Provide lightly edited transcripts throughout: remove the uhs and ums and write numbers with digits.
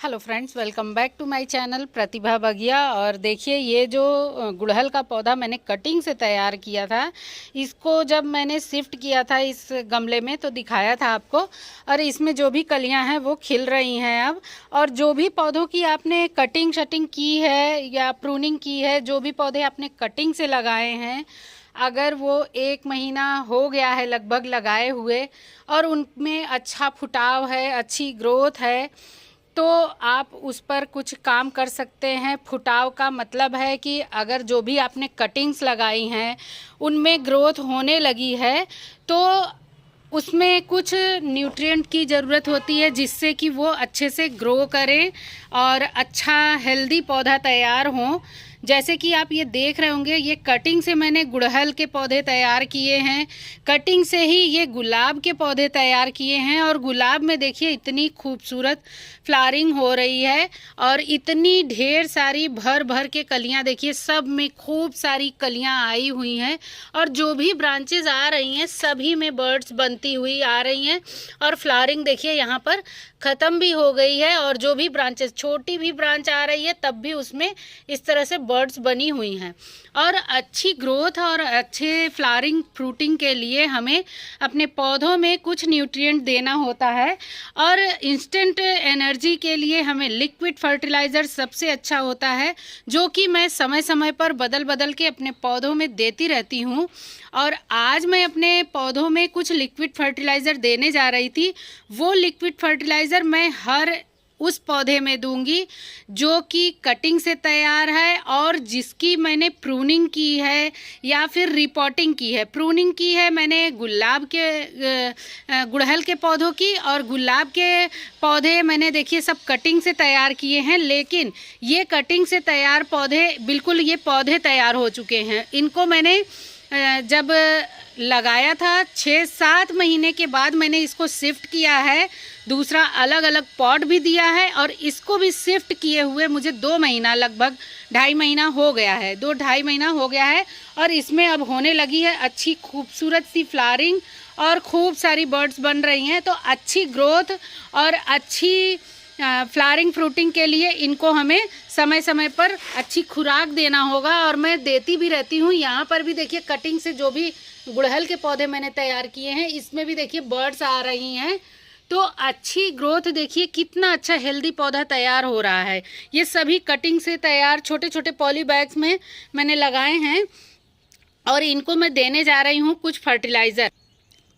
Hello friends, welcome back to my channel Pratibha Bagiya. और देखिए, ये जो गुड़हल का पौधा मैंने कटिंग से तैयार किया था, इसको जब मैंने शिफ्ट किया था इस गमले में तो दिखाया था आपको। और इसमें जो भी कलियां हैं वो खिल रही हैं अब। और जो भी पौधों की आपने कटिंग शटिंग की है या प्रूनिंग की है, जो भी पौधे आपने कटिंग से लगाए हैं, अगर वो 1 महीना हो गया है लगभग लगाए हुए और उनमें अच्छा फुटाव है, अच्छी ग्रोथ है, तो आप उस पर कुछ काम कर सकते हैं। फुटाव का मतलब है कि अगर जो भी आपने कटिंग्स लगाई हैं उनमें ग्रोथ होने लगी है तो उसमें कुछ न्यूट्रिएंट की ज़रूरत होती है जिससे कि वो अच्छे से ग्रो करें और अच्छा हेल्दी पौधा तैयार हो। जैसे कि आप ये देख रहे होंगे, ये कटिंग से मैंने गुड़हल के पौधे तैयार किए हैं, कटिंग से ही ये गुलाब के पौधे तैयार किए हैं। और गुलाब में देखिए इतनी खूबसूरत फ्लावरिंग हो रही है और इतनी ढेर सारी भर भर के कलियां, देखिए सब में खूब सारी कलियां आई हुई हैं। और जो भी ब्रांचेज आ रही हैं सभी में बर्ड्स बनती हुई आ रही हैं। और फ्लावरिंग देखिए यहाँ पर ख़त्म भी हो गई है और जो भी ब्रांचेस, छोटी भी ब्रांच आ रही है तब भी उसमें इस तरह से बर्ड्स बनी हुई हैं। और अच्छी ग्रोथ और अच्छे फ्लावरिंग फ्रूटिंग के लिए हमें अपने पौधों में कुछ न्यूट्रिएंट देना होता है। और इंस्टेंट एनर्जी के लिए हमें लिक्विड फर्टिलाइज़र सबसे अच्छा होता है, जो कि मैं समय समय पर बदल बदल के अपने पौधों में देती रहती हूँ। और आज मैं अपने पौधों में कुछ लिक्विड फर्टिलाइज़र देने जा रही थी। वो लिक्विड फर्टिलाइज़र मैं हर उस पौधे में दूंगी जो कि कटिंग से तैयार है और जिसकी मैंने प्रूनिंग की है या फिर रिपोर्टिंग की है। प्रूनिंग की है मैंने गुलाब के गुड़हल के पौधों की, और गुलाब के पौधे मैंने देखिए सब कटिंग से तैयार किए हैं। लेकिन ये कटिंग से तैयार पौधे, बिल्कुल ये पौधे तैयार हो चुके हैं। इनको मैंने जब लगाया था 6-7 महीने के बाद मैंने इसको शिफ्ट किया है, दूसरा अलग अलग पॉट भी दिया है। और इसको भी शिफ्ट किए हुए मुझे 2 महीना, लगभग 2.5 महीना हो गया है, 2-2.5 महीना हो गया है। और इसमें अब होने लगी है अच्छी खूबसूरत सी फ्लावरिंग और खूब सारी बर्ड्स बन रही हैं। तो अच्छी ग्रोथ और अच्छी फ्लावरिंग फ्रूटिंग के लिए इनको हमें समय समय पर अच्छी खुराक देना होगा, और मैं देती भी रहती हूँ। यहाँ पर भी देखिए कटिंग से जो भी गुड़हल के पौधे मैंने तैयार किए हैं, इसमें भी देखिए बर्ड्स आ रही हैं। तो अच्छी ग्रोथ, देखिए कितना अच्छा हेल्दी पौधा तैयार हो रहा है। ये सभी कटिंग से तैयार छोटे छोटे पॉली बैग्स में मैंने लगाए हैं और इनको मैं देने जा रही हूँ कुछ फर्टिलाइज़र।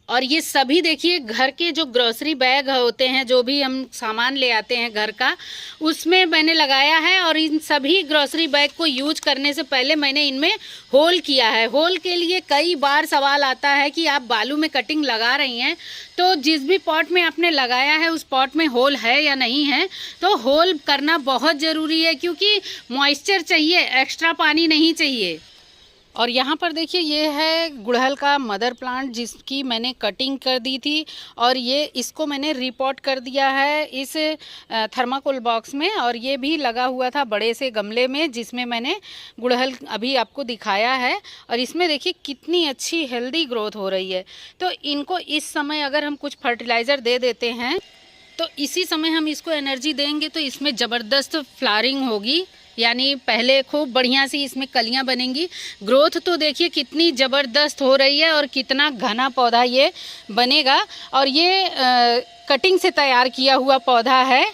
और ये सभी देखिए घर के जो ग्रोसरी बैग होते हैं, जो भी हम सामान ले आते हैं घर का, उसमें मैंने लगाया है। और इन सभी ग्रोसरी बैग को यूज करने से पहले मैंने इनमें होल किया है। होल के लिए कई बार सवाल आता है कि आप बालू में कटिंग लगा रही हैं, तो जिस भी पॉट में आपने लगाया है उस पॉट में होल है या नहीं है। तो होल करना बहुत ज़रूरी है क्योंकि मॉइस्चर चाहिए, एक्स्ट्रा पानी नहीं चाहिए। और यहाँ पर देखिए, ये है गुड़हल का मदर प्लांट जिसकी मैंने कटिंग कर दी थी। और ये इसको मैंने रिपोर्ट कर दिया है इस थर्माकोल बॉक्स में। और ये भी लगा हुआ था बड़े से गमले में जिसमें मैंने गुड़हल अभी आपको दिखाया है। और इसमें देखिए कितनी अच्छी हेल्दी ग्रोथ हो रही है। तो इनको इस समय अगर हम कुछ फर्टिलाइज़र दे देते हैं तो इसी समय हम इसको एनर्जी देंगे तो इसमें ज़बरदस्त फ्लावरिंग होगी, यानी पहले खूब बढ़िया सी इसमें कलियां बनेंगी। ग्रोथ तो देखिए कितनी ज़बरदस्त हो रही है और कितना घना पौधा ये बनेगा। और ये कटिंग से तैयार किया हुआ पौधा है।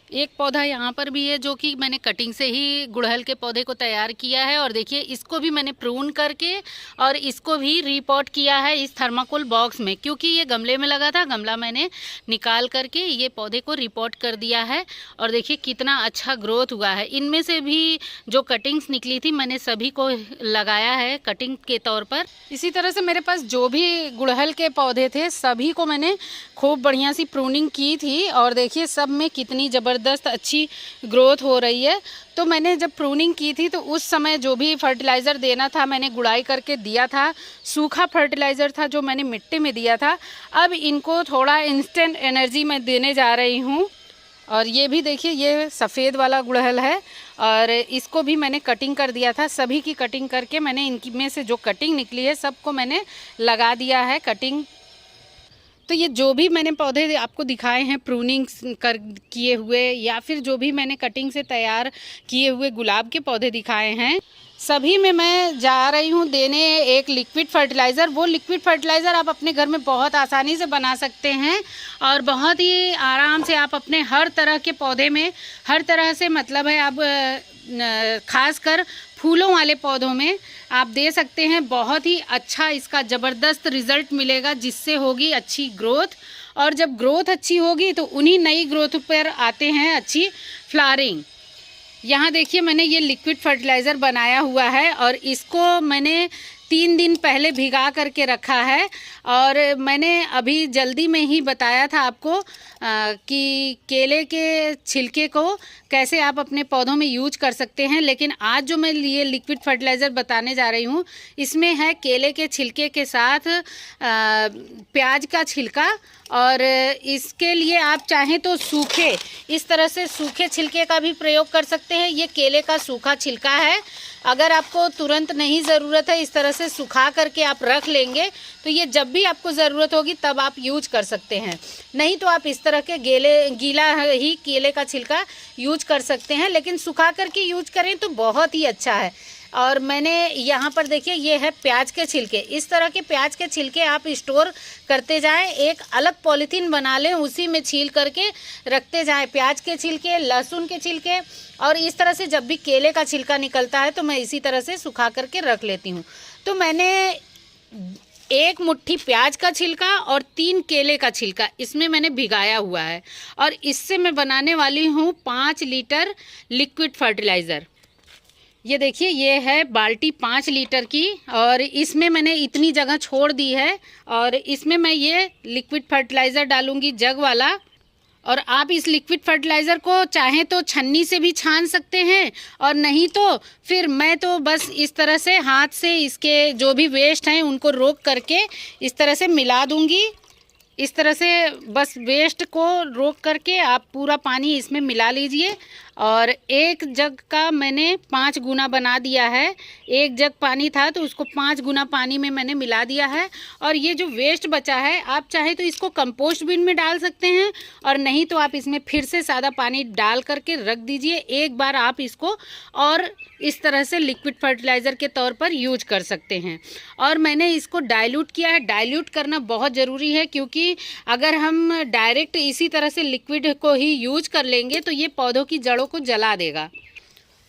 एक पौधा यहाँ पर भी है जो कि मैंने कटिंग से ही गुड़हल के पौधे को तैयार किया है। और देखिए इसको भी मैंने प्रून करके और इसको भी रीपॉट किया है इस थर्माकोल बॉक्स में, क्योंकि ये गमले में लगा था, गमला मैंने निकाल करके ये पौधे को रिपोर्ट कर दिया है। और देखिए कितना अच्छा ग्रोथ हुआ है। इनमें से भी जो कटिंग्स निकली थी मैंने सभी को लगाया है कटिंग के तौर पर। इसी तरह से मेरे पास जो भी गुड़हल के पौधे थे सभी को मैंने खूब बढ़िया सी प्रूनिंग की थी। और देखिए सब में कितनी ज़बरदस्त अच्छी ग्रोथ हो रही है। तो मैंने जब प्रूनिंग की थी तो उस समय जो भी फर्टिलाइज़र देना था मैंने गुड़ाई करके दिया था। सूखा फर्टिलाइज़र था जो मैंने मिट्टी में दिया था। अब इनको थोड़ा इंस्टेंट एनर्जी मैं देने जा रही हूँ। और ये भी देखिए, ये सफ़ेद वाला गुड़हल है और इसको भी मैंने कटिंग कर दिया था। सभी की कटिंग करके मैंने इनकी में से जो कटिंग निकली है सबको मैंने लगा दिया है कटिंग। तो ये जो भी मैंने पौधे आपको दिखाए हैं प्रूनिंग कर किए हुए या फिर जो भी मैंने कटिंग से तैयार किए हुए गुलाब के पौधे दिखाए हैं, सभी में मैं जा रही हूँ देने एक लिक्विड फर्टिलाइज़र। वो लिक्विड फर्टिलाइज़र आप अपने घर में बहुत आसानी से बना सकते हैं और बहुत ही आराम से आप अपने हर तरह के पौधे में, हर तरह से मतलब है आप खासकर फूलों वाले पौधों में आप दे सकते हैं। बहुत ही अच्छा इसका ज़बरदस्त रिज़ल्ट मिलेगा, जिससे होगी अच्छी ग्रोथ, और जब ग्रोथ अच्छी होगी तो उन्हीं नई ग्रोथ पर आते हैं अच्छी फ्लावरिंग। यहाँ देखिए मैंने ये लिक्विड फर्टिलाइज़र बनाया हुआ है और इसको मैंने 3 दिन पहले भिगा करके रखा है। और मैंने अभी जल्दी में ही बताया था आपको कि केले के छिलके को कैसे आप अपने पौधों में यूज कर सकते हैं, लेकिन आज जो मैं ये लिक्विड फर्टिलाइज़र बताने जा रही हूँ इसमें है केले के छिलके के साथ प्याज का छिलका। और इसके लिए आप चाहें तो सूखे, इस तरह से सूखे छिलके का भी प्रयोग कर सकते हैं। ये केले का सूखा छिलका है, अगर आपको तुरंत नहीं ज़रूरत है इस तरह से सुखा करके आप रख लेंगे तो ये जब भी आपको ज़रूरत होगी तब आप यूज कर सकते हैं। नहीं तो आप इस तरह के गीला ही केले का छिलका यूज कर सकते हैं, लेकिन सुखा करके यूज करें तो बहुत ही अच्छा है। और मैंने यहाँ पर देखिए ये है प्याज के छिलके। इस तरह के प्याज के छिलके आप स्टोर करते जाएं, एक अलग पॉलीथीन बना लें, उसी में छील करके रखते जाएं प्याज के छिलके, लहसुन के छिलके। और इस तरह से जब भी केले का छिलका निकलता है तो मैं इसी तरह से सुखा करके रख लेती हूँ। तो मैंने 1 मुट्ठी प्याज का छिलका और 3 केले का छिलका इसमें मैंने भिगाया हुआ है और इससे मैं बनाने वाली हूँ 5 लीटर लिक्विड फर्टिलाइज़र। ये देखिए ये है बाल्टी 5 लीटर की और इसमें मैंने इतनी जगह छोड़ दी है और इसमें मैं ये लिक्विड फर्टिलाइज़र डालूँगी जग वाला। और आप इस लिक्विड फर्टिलाइज़र को चाहें तो छन्नी से भी छान सकते हैं और नहीं तो फिर मैं तो बस इस तरह से हाथ से इसके जो भी वेस्ट हैं उनको रोक करके इस तरह से मिला दूँगी। इस तरह से बस वेस्ट को रोक करके आप पूरा पानी इसमें मिला लीजिए। और 1 जग का मैंने 5 गुना बना दिया है। 1 जग पानी था तो उसको 5 गुना पानी में मैंने मिला दिया है। और ये जो वेस्ट बचा है आप चाहे तो इसको कंपोस्ट बिन में डाल सकते हैं और नहीं तो आप इसमें फिर से सादा पानी डाल करके रख दीजिए। एक बार आप इसको और इस तरह से लिक्विड फर्टिलाइज़र के तौर पर यूज कर सकते हैं। और मैंने इसको डाइल्यूट किया है। डाइल्यूट करना बहुत ज़रूरी है क्योंकि अगर हम डायरेक्ट इसी तरह से लिक्विड को ही यूज कर लेंगे तो ये पौधों की जड़ों को जला देगा।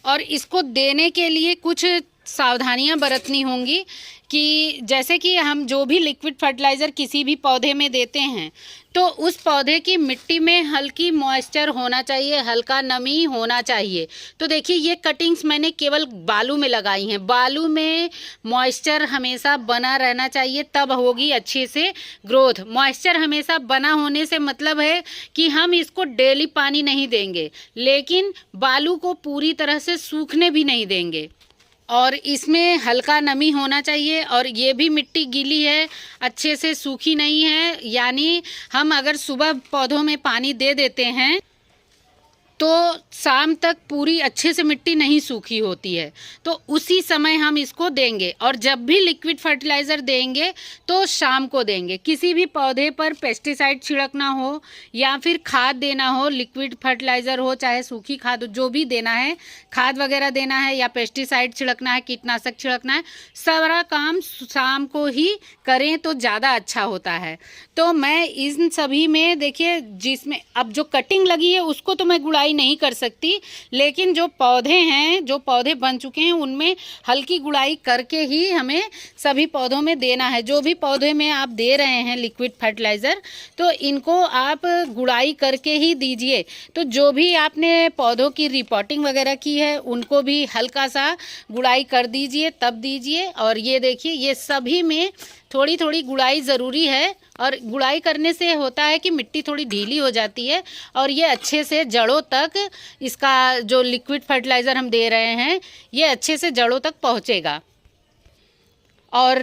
और इसको देने के लिए कुछ सावधानियां बरतनी होंगी कि जैसे कि हम जो भी लिक्विड फर्टिलाइज़र किसी भी पौधे में देते हैं तो उस पौधे की मिट्टी में हल्की मॉइस्चर होना चाहिए, हल्का नमी होना चाहिए। तो देखिए ये कटिंग्स मैंने केवल बालू में लगाई हैं। बालू में मॉइस्चर हमेशा बना रहना चाहिए, तब होगी अच्छे से ग्रोथ। मॉइस्चर हमेशा बना होने से मतलब है कि हम इसको डेली पानी नहीं देंगे, लेकिन बालू को पूरी तरह से सूखने भी नहीं देंगे और इसमें हल्का नमी होना चाहिए। और ये भी मिट्टी गीली है, अच्छे से सूखी नहीं है, यानी हम अगर सुबह पौधों में पानी दे देते हैं तो शाम तक पूरी अच्छे से मिट्टी नहीं सूखी होती है, तो उसी समय हम इसको देंगे। और जब भी लिक्विड फर्टिलाइज़र देंगे तो शाम को देंगे। किसी भी पौधे पर पेस्टिसाइड छिड़कना हो या फिर खाद देना हो, लिक्विड फर्टिलाइज़र हो चाहे सूखी खाद, जो भी देना है, खाद वगैरह देना है या पेस्टिसाइड छिड़कना है, कीटनाशक छिड़कना है, सारा काम शाम को ही करें तो ज़्यादा अच्छा होता है। तो मैं इन सभी में देखिए जिसमें अब जो कटिंग लगी है उसको तो मैं गुड़ाई नहीं कर सकती, लेकिन जो पौधे हैं, जो पौधे बन चुके हैं उनमें हल्की गुड़ाई करके ही हमें सभी पौधों में देना है। जो भी पौधे में आप दे रहे हैं लिक्विड फर्टिलाइज़र तो इनको आप गुड़ाई करके ही दीजिए। तो जो भी आपने पौधों की रिपोर्टिंग वगैरह की है उनको भी हल्का सा गुड़ाई कर दीजिए तब दीजिए। और ये देखिए ये सभी में थोड़ी थोड़ी गुड़ाई ज़रूरी है और गुड़ाई करने से होता है कि मिट्टी थोड़ी ढीली हो जाती है और ये अच्छे से जड़ों तक इसका जो लिक्विड फर्टिलाइज़र हम दे रहे हैं ये अच्छे से जड़ों तक पहुँचेगा। और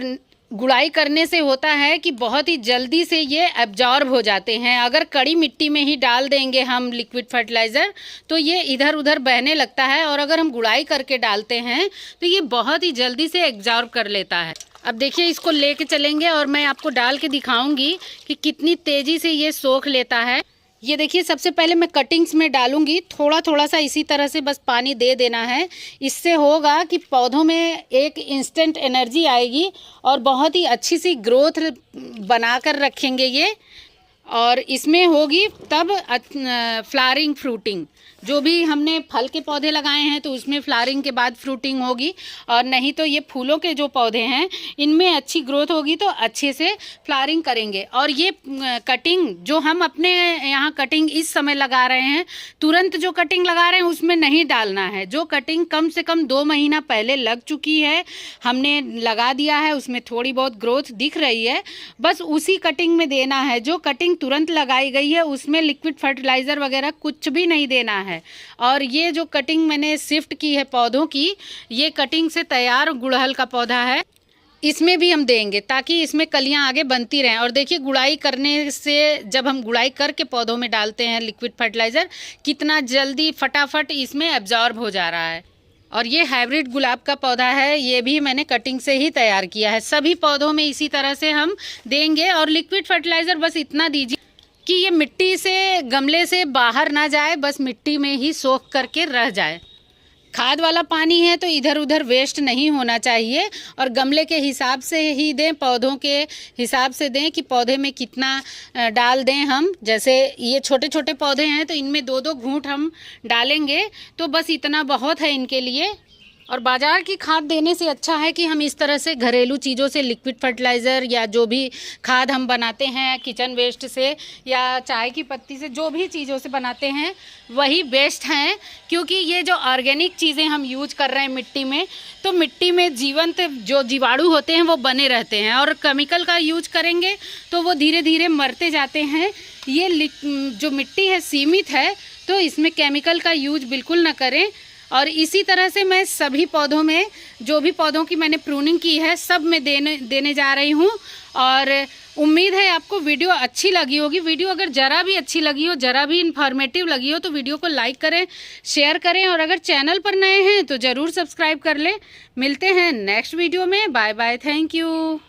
गुड़ाई करने से होता है कि बहुत ही जल्दी से ये एब्जॉर्ब हो जाते हैं। अगर कड़ी मिट्टी में ही डाल देंगे हम लिक्विड फर्टिलाइज़र तो ये इधर उधर बहने लगता है, और अगर हम गुड़ाई करके डालते हैं तो ये बहुत ही जल्दी से एब्जॉर्ब कर लेता है। अब देखिए इसको लेके चलेंगे और मैं आपको डाल के दिखाऊंगी कि कितनी तेज़ी से ये सोख लेता है। ये देखिए सबसे पहले मैं कटिंग्स में डालूंगी, थोड़ा थोड़ा सा इसी तरह से बस पानी दे देना है। इससे होगा कि पौधों में एक इंस्टेंट एनर्जी आएगी और बहुत ही अच्छी सी ग्रोथ बनाकर रखेंगे ये, और इसमें होगी तब फ्लावरिंग फ्रूटिंग। जो भी हमने फल के पौधे लगाए हैं तो उसमें फ्लावरिंग के बाद फ्रूटिंग होगी, और नहीं तो ये फूलों के जो पौधे हैं इनमें अच्छी ग्रोथ होगी तो अच्छे से फ्लावरिंग करेंगे। और ये कटिंग जो हम अपने यहाँ कटिंग इस समय लगा रहे हैं, तुरंत जो कटिंग लगा रहे हैं उसमें नहीं डालना है। जो कटिंग कम से कम 2 महीना पहले लग चुकी है, हमने लगा दिया है, उसमें थोड़ी बहुत ग्रोथ दिख रही है, बस उसी कटिंग में देना है। जो कटिंग तुरंत लगाई गई है उसमें लिक्विड फर्टिलाइज़र वगैरह कुछ भी नहीं देना है। और ये जो कटिंग मैंने शिफ्ट की है पौधों की, ये कटिंग से तैयार गुड़हल का पौधा है, इसमें भी हम देंगे ताकि इसमें कलियां आगे बनती रहें। और देखिए गुड़ाई करने से, जब हम गुड़ाई करके पौधों में डालते हैं लिक्विड फर्टिलाइज़र, कितना जल्दी फटाफट इसमें एब्जॉर्ब हो जा रहा है। और ये हाइब्रिड गुलाब का पौधा है, ये भी मैंने कटिंग से ही तैयार किया है। सभी पौधों में इसी तरह से हम देंगे। और लिक्विड फर्टिलाइज़र बस इतना दीजिए कि ये मिट्टी से, गमले से बाहर ना जाए, बस मिट्टी में ही सोख करके रह जाए। खाद वाला पानी है तो इधर उधर वेस्ट नहीं होना चाहिए, और गमले के हिसाब से ही दें, पौधों के हिसाब से दें कि पौधे में कितना डाल दें हम। जैसे ये छोटे छोटे पौधे हैं तो इनमें 2-2 घूंट हम डालेंगे, तो बस इतना बहुत है इनके लिए। और बाज़ार की खाद देने से अच्छा है कि हम इस तरह से घरेलू चीज़ों से, लिक्विड फर्टिलाइज़र या जो भी खाद हम बनाते हैं किचन वेस्ट से या चाय की पत्ती से, जो भी चीज़ों से बनाते हैं वही बेस्ट हैं। क्योंकि ये जो ऑर्गेनिक चीज़ें हम यूज कर रहे हैं मिट्टी में, तो मिट्टी में जीवंत जो जीवाणु होते हैं वो बने रहते हैं, और केमिकल का यूज करेंगे तो वो धीरे धीरे मरते जाते हैं। ये जो मिट्टी है सीमित है, तो इसमें केमिकल का यूज बिल्कुल ना करें। और इसी तरह से मैं सभी पौधों में, जो भी पौधों की मैंने प्रूनिंग की है, सब में देने जा रही हूँ। और उम्मीद है आपको वीडियो अच्छी लगी होगी। वीडियो अगर ज़रा भी अच्छी लगी हो, ज़रा भी इन्फॉर्मेटिव लगी हो, तो वीडियो को लाइक करें, शेयर करें, और अगर चैनल पर नए हैं तो ज़रूर सब्सक्राइब कर लें। मिलते हैं नेक्स्ट वीडियो में। Bye bye, thank you.